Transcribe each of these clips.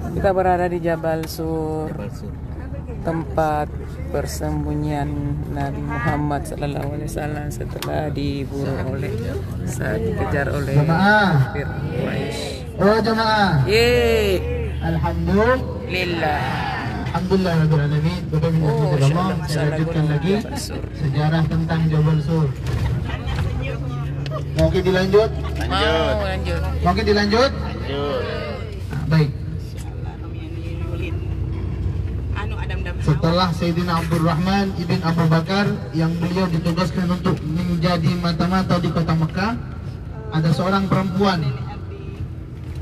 Kita berada di Jabal Sur, Jabal Sur. tempat persembunyian Nabi Muhammad SAW setelah dikejar oleh Jemaah. kafir Quraisy. Oh jemaah. Yeay, Alhamdulillah. lillah. Rabbil alamin. Bapak Ibu Oh, Allah, insyaAllah saya masalah lanjutkan gunung lagi Jabal Sur. sejarah tentang Jabal Sur. Mau kita dilanjut? Mau lanjut. Mau kita dilanjut? Nah, baik. Setelah Sayyidina Abdurrahman ibn Abu Bakar yang beliau ditugaskan untuk menjadi mata-mata di kota Mekah, ada seorang perempuan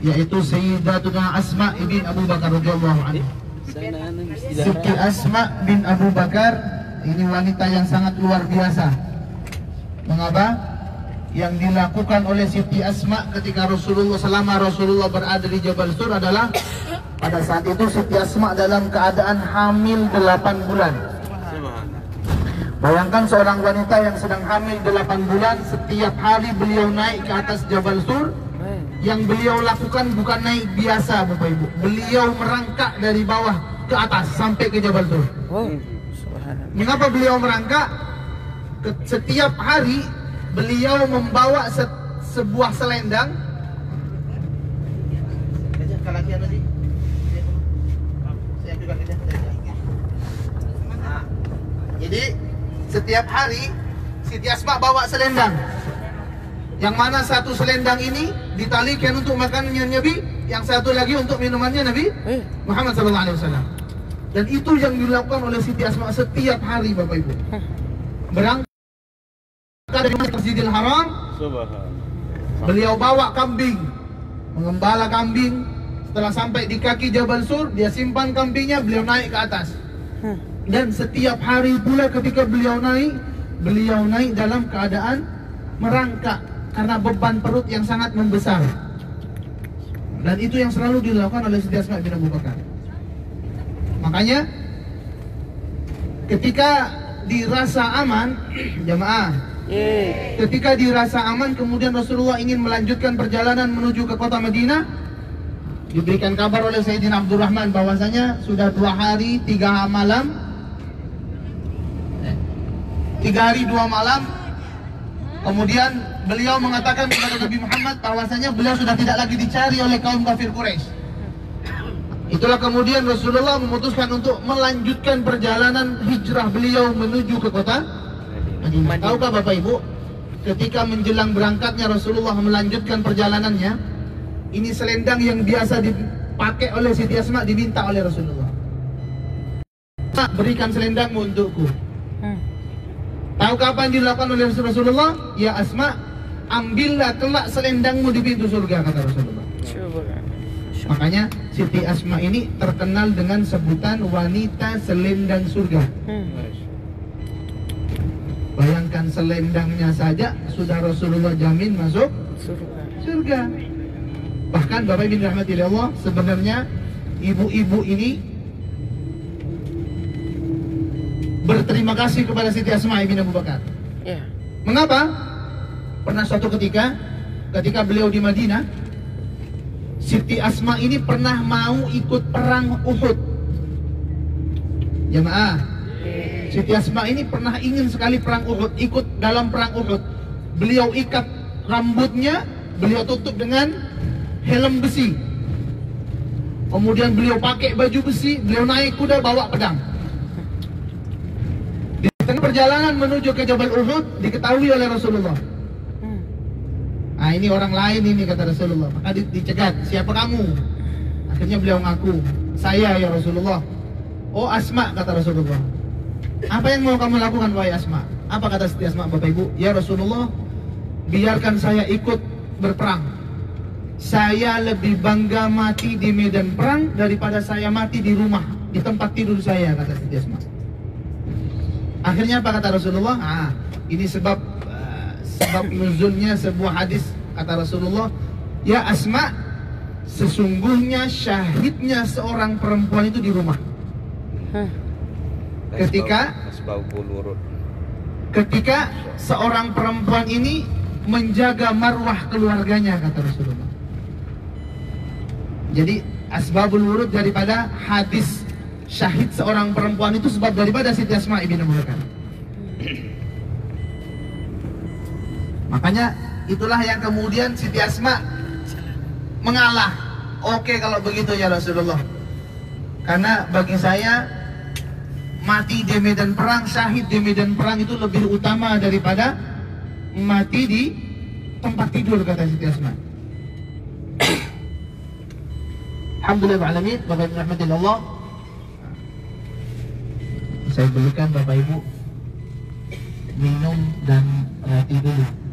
yaitu Sayyidatuna Asma ibn Abu Bakar radhiyallahu anha. Siti Asma bin Abu Bakar ini wanita yang sangat luar biasa. Mengapa? Yang dilakukan oleh Siti Asma ketika selama Rasulullah berada di Jabal Sur adalah pada saat itu Siti Asma dalam keadaan hamil 8 bulan. Bayangkan seorang wanita yang sedang hamil 8 bulan, setiap hari beliau naik ke atas Jabal Sur. Yang beliau lakukan bukan naik biasa, Bapak Ibu. Beliau merangkak dari bawah ke atas sampai ke Jabal Sur. Oh, subhanallah. Mengapa beliau merangkak? Setiap hari beliau membawa sebuah selendang. Jadi setiap hari Siti Asma bawa selendang, yang mana satu selendang ini ditalikan untuk makanannya Nabi, yang satu lagi untuk minumannya Nabi Muhammad SAW. Dan itu yang dilakukan oleh Siti Asma setiap hari, Bapak Ibu. Berangkat dari Masjidil Haram, beliau bawa kambing, mengembala kambing. Setelah sampai di kaki Jabal Sur, dia simpan kambingnya, beliau naik ke atas. Dan setiap hari pula ketika beliau naik dalam keadaan merangkak karena beban perut yang sangat membesar. Dan itu yang selalu dilakukan oleh Siti Asma bin Abu Bakar. Makanya ketika dirasa aman, jamaah, ketika dirasa aman, kemudian Rasulullah ingin melanjutkan perjalanan menuju ke kota Madinah, diberikan kabar oleh Sayyidina Abdurrahman bahwasanya sudah 2 hari 3 malam 3 hari 2 malam. Kemudian beliau mengatakan kepada Nabi Muhammad bahwasanya beliau sudah tidak lagi dicari oleh kaum kafir Quraisy. Itulah kemudian Rasulullah memutuskan untuk melanjutkan perjalanan hijrah beliau menuju ke kota Madinah. Tahukah Bapak Ibu, ketika menjelang berangkatnya Rasulullah melanjutkan perjalanannya, ini selendang yang biasa dipakai oleh Siti Asma diminta oleh Rasulullah. Berikan selendangmu untukku. Tahu kapan dilakukan oleh Rasulullah? Ya Asma, ambillah kelak selendangmu di pintu surga, kata Rasulullah. Makanya Siti Asma ini terkenal dengan sebutan wanita selendang surga. Bayangkan selendangnya saja sudah Rasulullah jamin masuk surga. Bahkan Bapak Ibu rahmati Allah, sebenarnya ibu-ibu ini berterima kasih kepada Siti Asma bin Abu Bakar. Mengapa? Pernah suatu ketika beliau di Madinah, Siti Asma ini pernah mau ikut perang Uhud. Jemaah, Siti Asma ini pernah ingin sekali perang Uhud, ikut dalam perang Uhud. Beliau ikat rambutnya, beliau tutup dengan helm besi. Kemudian beliau pakai baju besi, beliau naik kuda bawa pedang. Di tengah perjalanan menuju ke Jabal Uhud diketahui oleh Rasulullah. Nah ini orang lain ini, kata Rasulullah. Maka dicegat, siapa kamu? Akhirnya beliau ngaku, saya ya Rasulullah. Oh Asma, kata Rasulullah. Apa yang mau kamu lakukan wahai Asma? Apa kata Siti Asma, Bapak Ibu? Ya Rasulullah, biarkan saya ikut berperang. Saya lebih bangga mati di medan perang daripada saya mati di rumah, di tempat tidur saya, kata Siti Asma. Akhirnya apa kata Rasulullah? Ini sebab nuzulnya sebuah hadis, kata Rasulullah, ya Asma, sesungguhnya syahidnya seorang perempuan itu di rumah. Ketika seorang perempuan ini menjaga marwah keluarganya, kata Rasulullah. Jadi asbabul wurud daripada hadis syahid seorang perempuan itu sebab daripada Siti Asma ibn Abu Bakar. Makanya itulah yang kemudian Siti Asma mengalah. Oke kalau begitu ya Rasulullah. Karena bagi saya mati di medan perang, syahid di medan perang itu lebih utama daripada mati di tempat tidur, kata Siti Asma. Alhamdulillah alamin, Bapak Ibu rahmatillah. Saya belikan Bapak Ibu minum dan tidur.